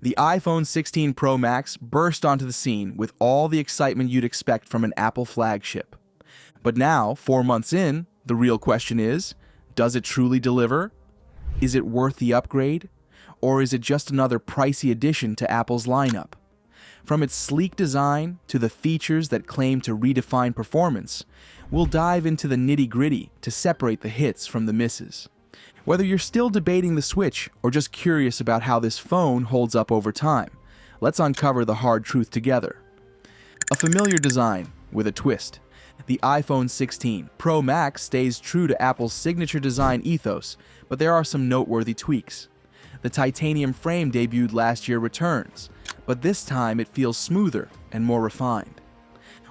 The iPhone 16 Pro Max burst onto the scene with all the excitement you'd expect from an Apple flagship. But now, 4 months in, the real question is, does it truly deliver? Is it worth the upgrade? Or is it just another pricey addition to Apple's lineup? From its sleek design to the features that claim to redefine performance, we'll dive into the nitty-gritty to separate the hits from the misses. Whether you're still debating the Switch or just curious about how this phone holds up over time, let's uncover the hard truth together. A familiar design with a twist. The iPhone 16 Pro Max stays true to Apple's signature design ethos, but there are some noteworthy tweaks. The titanium frame debuted last year returns, but this time it feels smoother and more refined.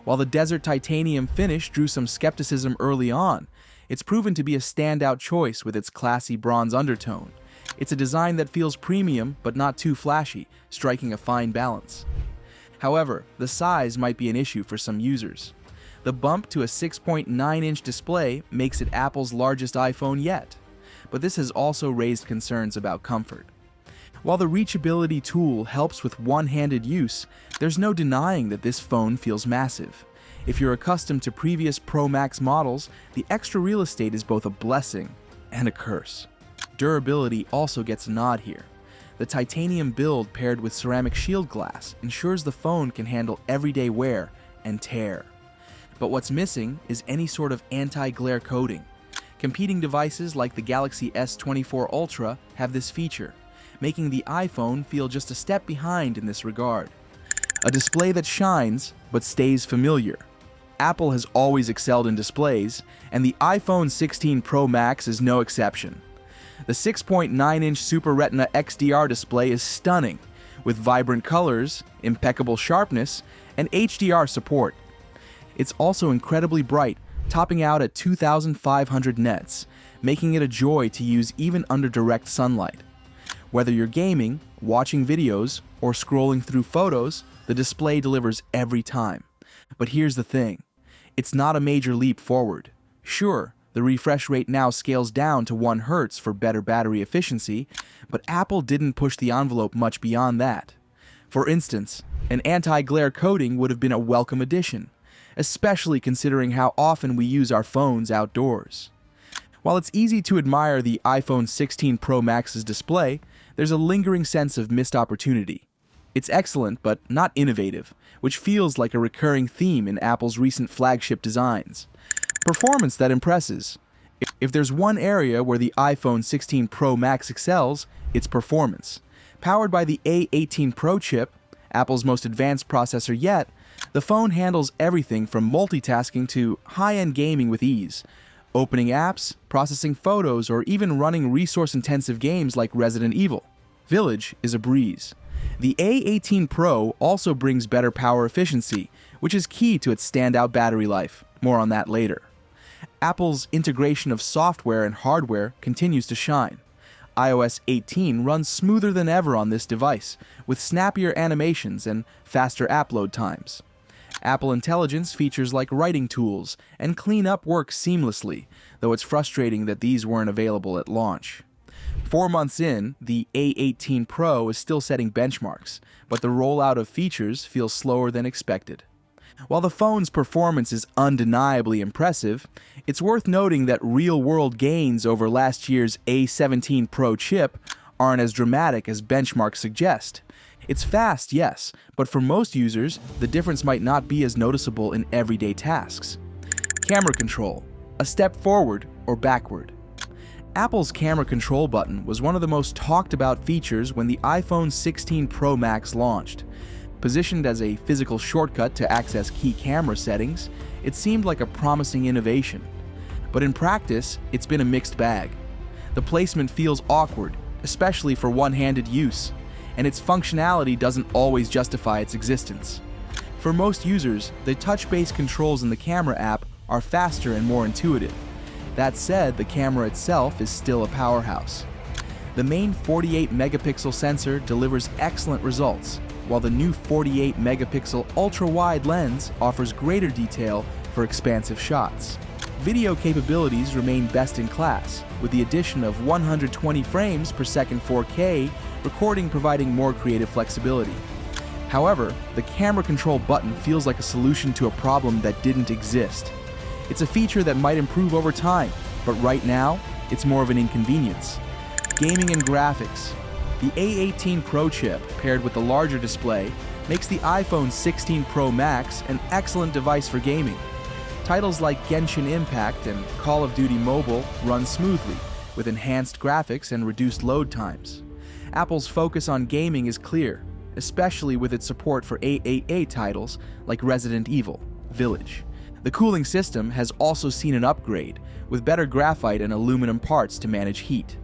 While the desert titanium finish drew some skepticism early on, it's proven to be a standout choice with its classy bronze undertone. It's a design that feels premium but not too flashy, striking a fine balance. However, the size might be an issue for some users. The bump to a 6.9-inch display makes it Apple's largest iPhone yet, but this has also raised concerns about comfort. While the reachability tool helps with one-handed use, there's no denying that this phone feels massive. If you're accustomed to previous Pro Max models, the extra real estate is both a blessing and a curse. Durability also gets a nod here. The titanium build paired with ceramic shield glass ensures the phone can handle everyday wear and tear. But what's missing is any sort of anti-glare coating. Competing devices like the Galaxy S24 Ultra have this feature, making the iPhone feel just a step behind in this regard. A display that shines but stays familiar. Apple has always excelled in displays, and the iPhone 16 Pro Max is no exception. The 6.9-inch Super Retina XDR display is stunning, with vibrant colors, impeccable sharpness, and HDR support. It's also incredibly bright, topping out at 2,500 nits, making it a joy to use even under direct sunlight. Whether you're gaming, watching videos, or scrolling through photos, the display delivers every time. But here's the thing. It's not a major leap forward. Sure, the refresh rate now scales down to 1 Hz for better battery efficiency, but Apple didn't push the envelope much beyond that. For instance, an anti-glare coating would have been a welcome addition, especially considering how often we use our phones outdoors. While it's easy to admire the iPhone 16 Pro Max's display, there's a lingering sense of missed opportunity. It's excellent, but not innovative, which feels like a recurring theme in Apple's recent flagship designs. Performance that impresses. If there's one area where the iPhone 16 Pro Max excels, it's performance. Powered by the A18 Pro chip, Apple's most advanced processor yet, the phone handles everything from multitasking to high-end gaming with ease. Opening apps, processing photos, or even running resource-intensive games like Resident Evil. Village is a breeze. The A18 Pro also brings better power efficiency, which is key to its standout battery life. More on that later. Apple's integration of software and hardware continues to shine. iOS 18 runs smoother than ever on this device, with snappier animations and faster app load times. Apple Intelligence features like writing tools and clean up work seamlessly, though it's frustrating that these weren't available at launch. 4 months in, the A18 Pro is still setting benchmarks, but the rollout of features feels slower than expected. While the phone's performance is undeniably impressive, it's worth noting that real-world gains over last year's A17 Pro chip aren't as dramatic as benchmarks suggest. It's fast, yes, but for most users, the difference might not be as noticeable in everyday tasks. Camera control, a step forward or backward. Apple's camera control button was one of the most talked about features when the iPhone 16 Pro Max launched. Positioned as a physical shortcut to access key camera settings, it seemed like a promising innovation. But in practice, it's been a mixed bag. The placement feels awkward, especially for one-handed use, and its functionality doesn't always justify its existence. For most users, the touch-based controls in the camera app are faster and more intuitive. That said, the camera itself is still a powerhouse. The main 48-megapixel sensor delivers excellent results, while the new 48-megapixel ultra-wide lens offers greater detail for expansive shots. Video capabilities remain best in class, with the addition of 120 frames per second 4K recording providing more creative flexibility. However, the camera control button feels like a solution to a problem that didn't exist. It's a feature that might improve over time, but right now, it's more of an inconvenience. Gaming and graphics. The A18 Pro chip, paired with the larger display, makes the iPhone 16 Pro Max an excellent device for gaming. Titles like Genshin Impact and Call of Duty Mobile run smoothly, with enhanced graphics and reduced load times. Apple's focus on gaming is clear, especially with its support for AAA titles like Resident Evil Village. The cooling system has also seen an upgrade, with better graphite and aluminum parts to manage heat.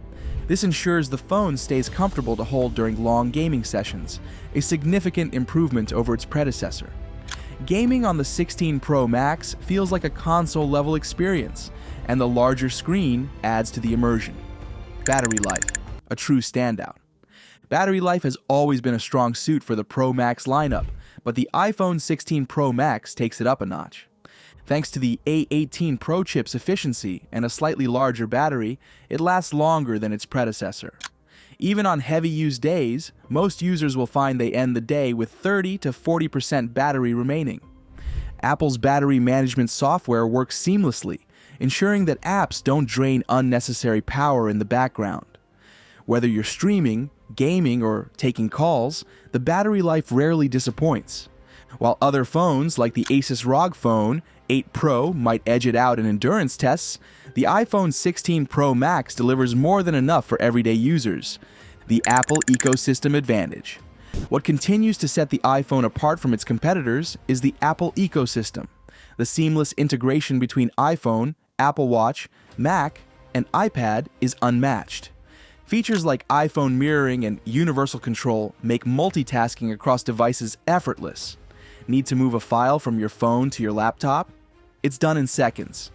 This ensures the phone stays comfortable to hold during long gaming sessions, a significant improvement over its predecessor. Gaming on the 16 Pro Max feels like a console-level experience, and the larger screen adds to the immersion. Battery life, a true standout. Battery life has always been a strong suit for the Pro Max lineup, but the iPhone 16 Pro Max takes it up a notch. Thanks to the A18 Pro chip's efficiency and a slightly larger battery, it lasts longer than its predecessor. Even on heavy-used days, most users will find they end the day with 30 to 40% battery remaining. Apple's battery management software works seamlessly, ensuring that apps don't drain unnecessary power in the background. Whether you're streaming, gaming, or taking calls, the battery life rarely disappoints. While other phones like the Asus ROG Phone 8 Pro might edge it out in endurance tests, the iPhone 16 Pro Max delivers more than enough for everyday users. The Apple ecosystem advantage. What continues to set the iPhone apart from its competitors is the Apple ecosystem. The seamless integration between iPhone, Apple Watch, Mac, and iPad is unmatched. Features like iPhone mirroring and universal control make multitasking across devices effortless. Need to move a file from your phone to your laptop? It's done in seconds.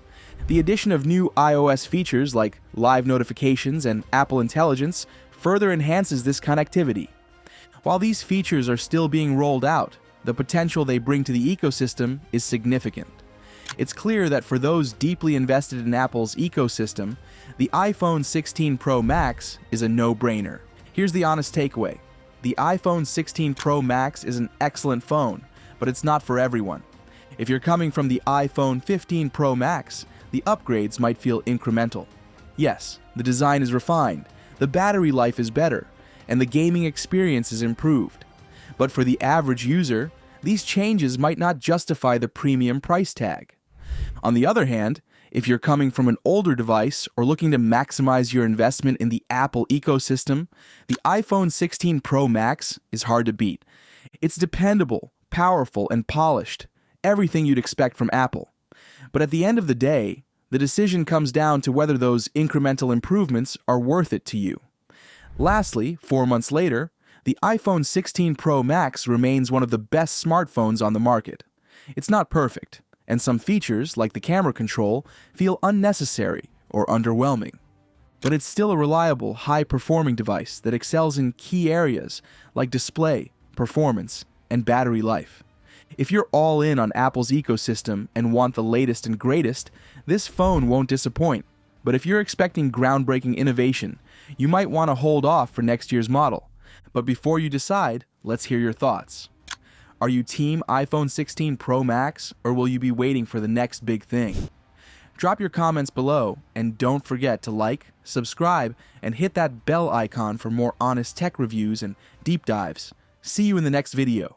The addition of new iOS features like live notifications and Apple Intelligence further enhances this connectivity. While these features are still being rolled out, the potential they bring to the ecosystem is significant. It's clear that for those deeply invested in Apple's ecosystem, the iPhone 16 Pro Max is a no-brainer. Here's the honest takeaway. The iPhone 16 Pro Max is an excellent phone, but it's not for everyone. If you're coming from the iPhone 15 Pro Max, the upgrades might feel incremental. Yes, the design is refined, the battery life is better, and the gaming experience is improved. But for the average user, these changes might not justify the premium price tag. On the other hand, if you're coming from an older device or looking to maximize your investment in the Apple ecosystem, the iPhone 16 Pro Max is hard to beat. It's dependable, powerful, and polished, everything you'd expect from Apple. But at the end of the day, the decision comes down to whether those incremental improvements are worth it to you. Lastly, 4 months later, the iPhone 16 Pro Max remains one of the best smartphones on the market. It's not perfect, and some features, like the camera control, feel unnecessary or underwhelming. But it's still a reliable, high-performing device that excels in key areas like display, performance, and battery life. If you're all in on Apple's ecosystem and want the latest and greatest, this phone won't disappoint. But if you're expecting groundbreaking innovation, you might want to hold off for next year's model. But before you decide, let's hear your thoughts. Are you team iPhone 16 Pro Max, or will you be waiting for the next big thing? Drop your comments below, and don't forget to like, subscribe, and hit that bell icon for more honest tech reviews and deep dives. See you in the next video.